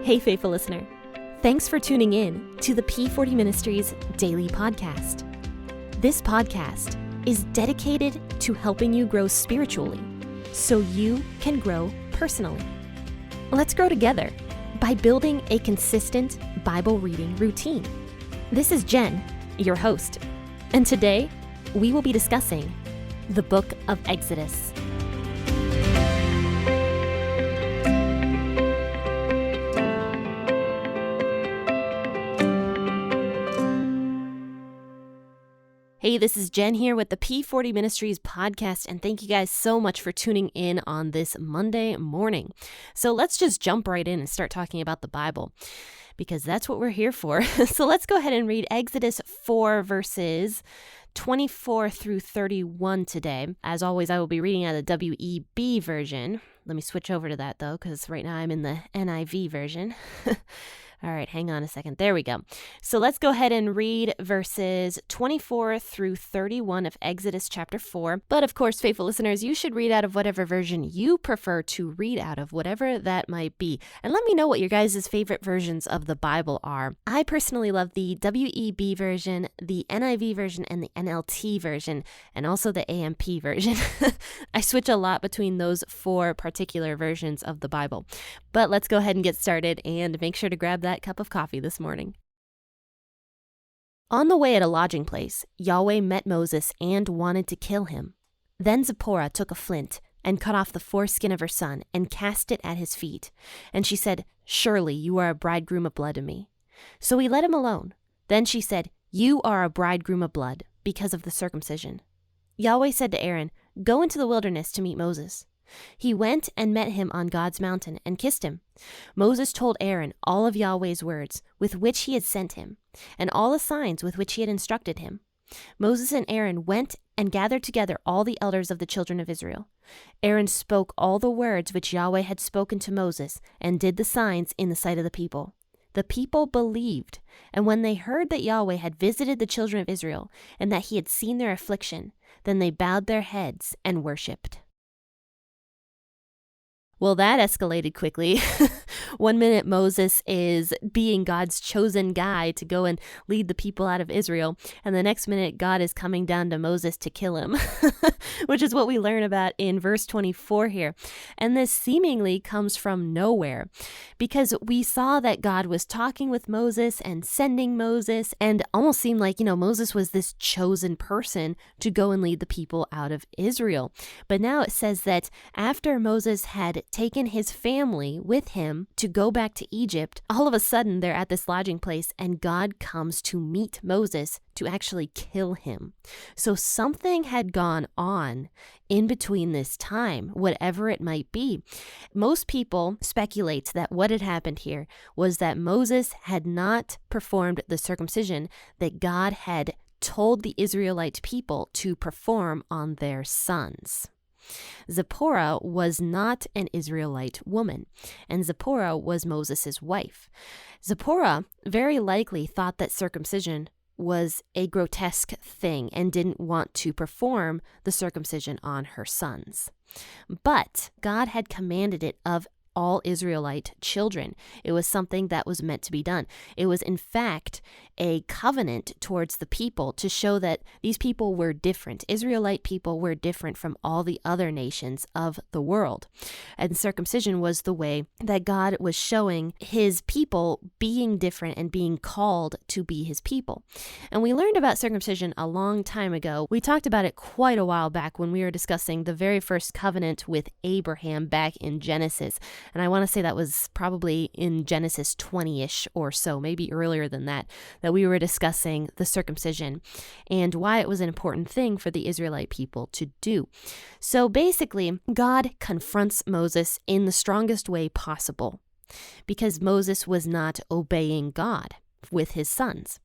Hey, faithful listener. Thanks for tuning in to the P40 Ministries Daily Podcast. This podcast is dedicated to helping you grow spiritually so you can grow personally. Let's grow together by building a consistent Bible reading routine. This is Jen, your host, and today we will be discussing the book of Exodus. Hey, this is Jen here with the P40 Ministries podcast, and thank you guys so much for tuning in on this Monday morning. So let's just jump right in and start talking about the Bible, because that's what we're here for. So let's go ahead and read Exodus 4 verses 24 through 31 today. As always, I will be reading out of the WEB version. Let me switch over to that though, because right now I'm in the NIV version. All right, hang on a second. There we go. So let's go ahead and read verses 24 through 31 of Exodus chapter 4. But of course, faithful listeners, you should read out of whatever version you prefer to read out of, whatever that might be. And let me know what your guys' favorite versions of the Bible are. I personally love the WEB version, the NIV version, and the NLT version, and also the AMP version. I switch a lot between those four particular versions of the Bible. But let's go ahead and get started, and make sure to grab that cup of coffee this morning. On the way at a lodging place, Yahweh met Moses and wanted to kill him. Then Zipporah took a flint and cut off the foreskin of her son and cast it at his feet. And she said, "Surely you are a bridegroom of blood to me." So he let him alone. Then she said, "You are a bridegroom of blood because of the circumcision." Yahweh said to Aaron, "Go into the wilderness to meet Moses." He went and met him on God's mountain and kissed him. Moses told Aaron all of Yahweh's words with which he had sent him, and all the signs with which he had instructed him. Moses and Aaron went and gathered together all the elders of the children of Israel. Aaron spoke all the words which Yahweh had spoken to Moses and did the signs in the sight of the people. The people believed, and when they heard that Yahweh had visited the children of Israel and that he had seen their affliction, then they bowed their heads and worshipped. Well, that escalated quickly. 1 minute Moses is being God's chosen guy to go and lead the people out of Israel, and the next minute God is coming down to Moses to kill him, which is what we learn about in verse 24 here. And this seemingly comes from nowhere, because we saw that God was talking with Moses and sending Moses, and almost seemed like, Moses was this chosen person to go and lead the people out of Israel. But now it says that after Moses had taken his family with him to go back to Egypt, all of a sudden they're at this lodging place and God comes to meet Moses to actually kill him. So something had gone on in between this time, whatever it might be. Most people speculate that what had happened here was that Moses had not performed the circumcision that God had told the Israelite people to perform on their sons. Zipporah was not an Israelite woman, and Zipporah was Moses' wife. Zipporah very likely thought that circumcision was a grotesque thing and didn't want to perform the circumcision on her sons. But God had commanded it of all Israelite children. It was something that was meant to be done. It was, in fact, a covenant towards the people to show that these people were different. Israelite people were different from all the other nations of the world. And circumcision was the way that God was showing his people being different and being called to be his people. And we learned about circumcision a long time ago. We talked about it quite a while back when we were discussing the very first covenant with Abraham back in Genesis. And I want to say that was probably in Genesis 20-ish or so, maybe earlier than that we were discussing the circumcision and why it was an important thing for the Israelite people to do. So basically, God confronts Moses in the strongest way possible because Moses was not obeying God with his sons.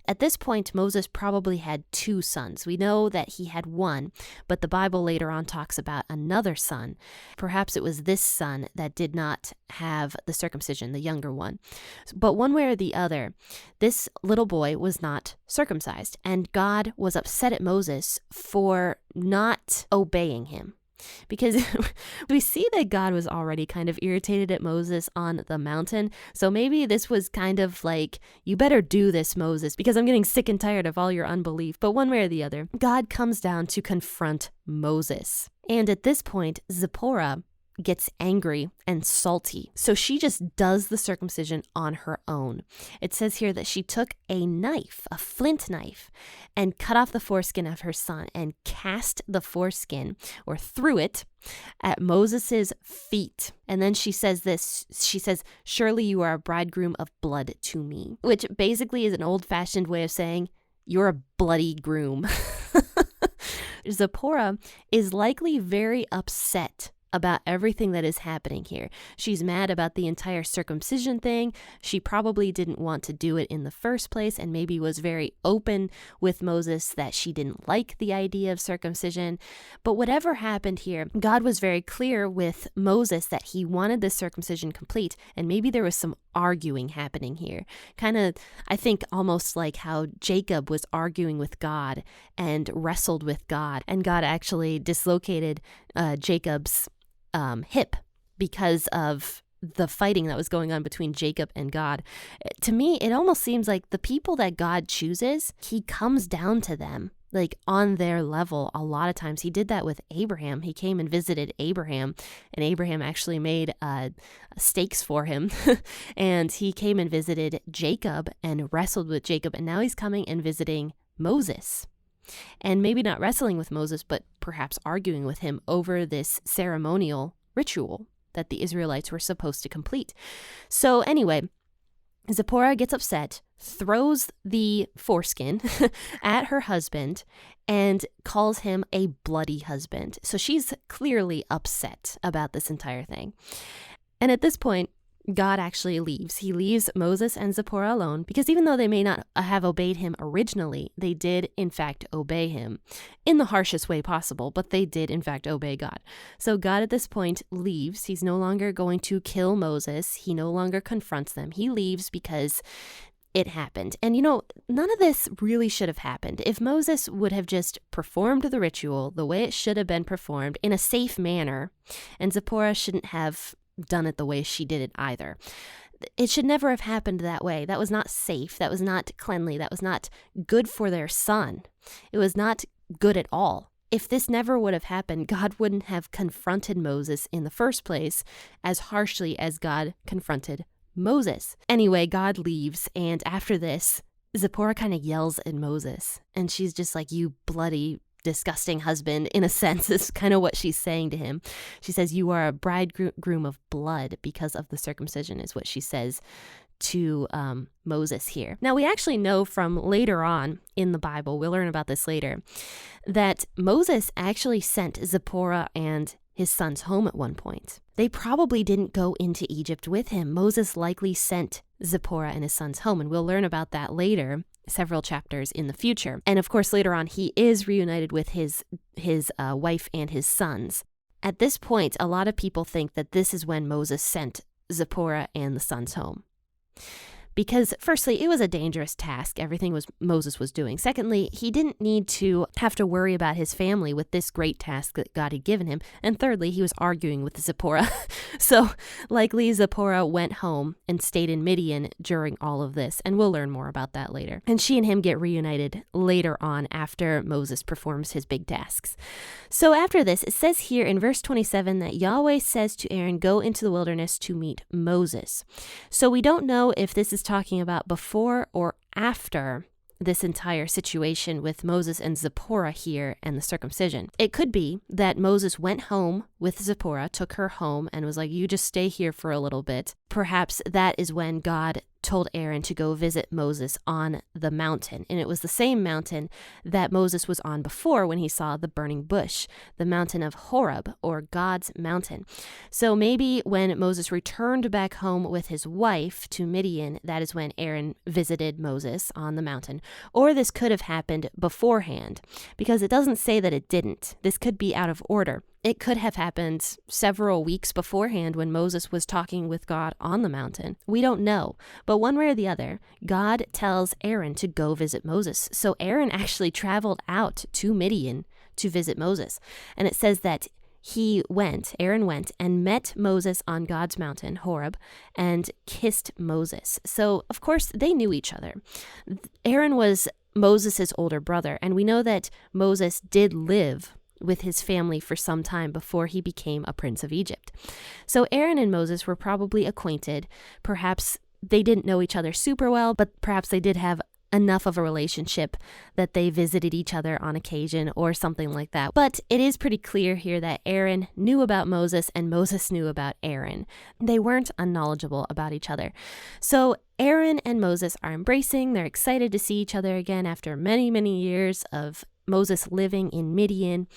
At this point, Moses probably had 2 sons. We know that he had one, but the Bible later on talks about another son. Perhaps it was this son that did not have the circumcision, the younger one. But one way or the other, this little boy was not circumcised, and God was upset at Moses for not obeying him. Because we see that God was already kind of irritated at Moses on the mountain. So maybe this was kind of like, you better do this, Moses, because I'm getting sick and tired of all your unbelief. But one way or the other, God comes down to confront Moses. And at this point, Zipporah gets angry and salty. So she just does the circumcision on her own. It says here that she took a knife, a flint knife, and cut off the foreskin of her son and cast the foreskin, or threw it, at Moses's feet. And then she says this, she says, "Surely you are a bridegroom of blood to me," which basically is an old-fashioned way of saying, you're a bloody groom. Zipporah is likely very upset about everything that is happening here. She's mad about the entire circumcision thing. She probably didn't want to do it in the first place, and maybe was very open with Moses that she didn't like the idea of circumcision. But whatever happened here, God was very clear with Moses that he wanted this circumcision complete, and maybe there was some arguing happening here. Kind of, I think, almost like how Jacob was arguing with God and wrestled with God, and God actually dislocated Jacob's hip because of the fighting that was going on between Jacob and God. To me, it almost seems like the people that God chooses, he comes down to them, like on their level a lot of times. He did that with Abraham. He came and visited Abraham, and Abraham actually made steaks for him. And he came and visited Jacob and wrestled with Jacob, and now he's coming and visiting Moses. And maybe not wrestling with Moses, but perhaps arguing with him over this ceremonial ritual that the Israelites were supposed to complete. So anyway, Zipporah gets upset, throws the foreskin at her husband, and calls him a bloody husband. So she's clearly upset about this entire thing. And at this point, God actually leaves. He leaves Moses and Zipporah alone, because even though they may not have obeyed him originally, they did in fact obey him in the harshest way possible, but they did in fact obey God. So God at this point leaves. He's no longer going to kill Moses. He no longer confronts them. He leaves because it happened. And you know, none of this really should have happened. If Moses would have just performed the ritual the way it should have been performed in a safe manner, and Zipporah shouldn't have done it the way she did it either. It should never have happened that way. That was not safe. That was not cleanly. That was not good for their son. It was not good at all. If this never would have happened, God wouldn't have confronted Moses in the first place as harshly as God confronted Moses. Anyway, God leaves, and after this, Zipporah kind of yells at Moses, and she's just like, "You bloody disgusting husband," in a sense, is kind of what she's saying to him. She says, "You are a bridegroom of blood because of the circumcision," is what she says to Moses here. Now, we actually know from later on in the Bible, we'll learn about this later, that Moses actually sent Zipporah and his sons home at one point. They probably didn't go into Egypt with him. Moses likely sent Zipporah and his sons home, and we'll learn about that later, several chapters in the future. And of course, later on, he is reunited with his wife and his sons. At this point, a lot of people think that this is when Moses sent Zipporah and the sons home. Because firstly, it was a dangerous task, everything Moses was doing. Secondly, he didn't need to have to worry about his family with this great task that God had given him. And thirdly, he was arguing with Zipporah. So likely Zipporah went home and stayed in Midian during all of this. And we'll learn more about that later. And she and him get reunited later on after Moses performs his big tasks. So after this, it says here in verse 27 that Yahweh says to Aaron, "Go into the wilderness to meet Moses." So we don't know if this is talking about before or after this entire situation with Moses and Zipporah here and the circumcision. It could be that Moses went home with Zipporah, took her home, and was like, "You just stay here for a little bit." Perhaps that is when God told Aaron to go visit Moses on the mountain. And it was the same mountain that Moses was on before when he saw the burning bush, the mountain of Horeb, or God's mountain. So maybe when Moses returned back home with his wife to Midian, that is when Aaron visited Moses on the mountain. Or this could have happened beforehand, because it doesn't say that it didn't. This could be out of order. It could have happened several weeks beforehand when Moses was talking with God on the mountain. We don't know. But one way or the other, God tells Aaron to go visit Moses. So Aaron actually traveled out to Midian to visit Moses. And it says that Aaron went and met Moses on God's mountain, Horeb, and kissed Moses. So, of course, they knew each other. Aaron was Moses' older brother, and we know that Moses did live with his family for some time before he became a prince of Egypt. So Aaron and Moses were probably acquainted. Perhaps they didn't know each other super well, but perhaps they did have enough of a relationship that they visited each other on occasion or something like that. But it is pretty clear here that Aaron knew about Moses and Moses knew about Aaron. They weren't unknowledgeable about each other. So Aaron and Moses are embracing. They're excited to see each other again after many, many years of Moses living in Midian.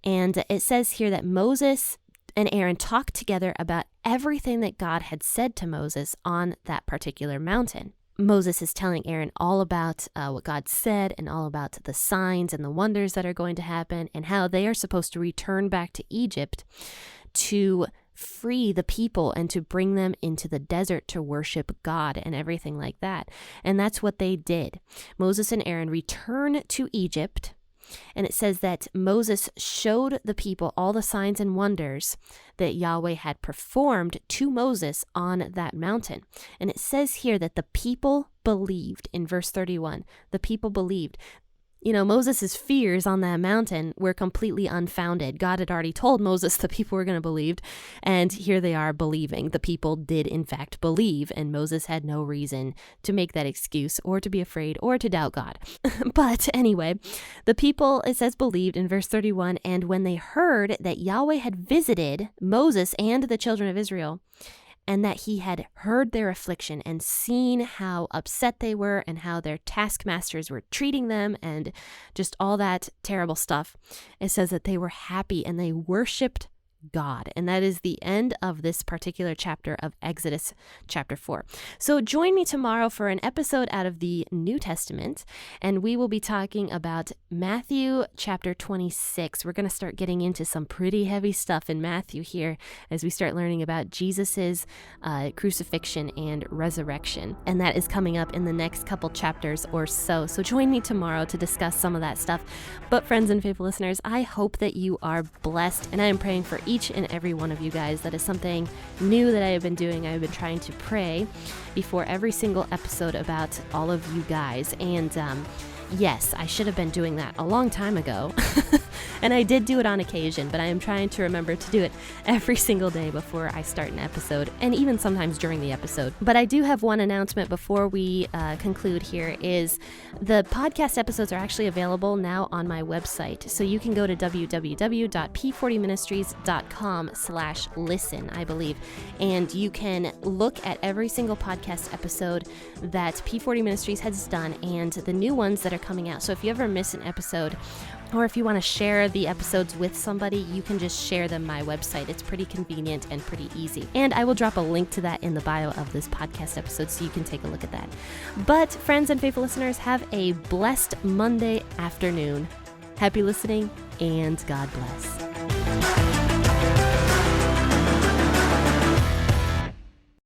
And it says here that Moses and Aaron talked together about everything that God had said to Moses on that particular mountain. Moses is telling Aaron all about what God said and all about the signs and the wonders that are going to happen and how they are supposed to return back to Egypt to free the people and to bring them into the desert to worship God and everything like that. And that's what they did. Moses and Aaron return to Egypt. And it says that Moses showed the people all the signs and wonders that Yahweh had performed to Moses on that mountain. And it says here that the people believed in verse 31. The people believed. You know, Moses' fears on that mountain were completely unfounded. God had already told Moses the people were going to believe, and here they are believing. The people did, in fact, believe, and Moses had no reason to make that excuse or to be afraid or to doubt God. But anyway, the people, it says, believed in verse 31, and when they heard that Yahweh had visited Moses and the children of Israel, and that he had heard their affliction and seen how upset they were and how their taskmasters were treating them and just all that terrible stuff, it says that they were happy and they worshiped God. And that is the end of this particular chapter of Exodus chapter 4. So join me tomorrow for an episode out of the New Testament, and we will be talking about Matthew chapter 26. We're going to start getting into some pretty heavy stuff in Matthew here as we start learning about Jesus's crucifixion and resurrection. And that is coming up in the next couple chapters or so. So join me tomorrow to discuss some of that stuff. But friends and faithful listeners, I hope that you are blessed, and I am praying for each and every one of you guys. That is something new that I have been doing. I've been trying to pray before every single episode about all of you guys. And yes, I should have been doing that a long time ago. And I did do it on occasion, but I am trying to remember to do it every single day before I start an episode, and even sometimes during the episode. But I do have one announcement before we conclude here is the podcast episodes are actually available now on my website. So you can go to www.p40ministries.com/listen, I believe, and you can look at every single podcast episode that P40 Ministries has done and the new ones that are coming out. So if you ever miss an episode, or if you want to share the episodes with somebody, you can just share them my website. It's pretty convenient and pretty easy. And I will drop a link to that in the bio of this podcast episode so you can take a look at that. But friends and faithful listeners, have a blessed Monday afternoon. Happy listening, and God bless.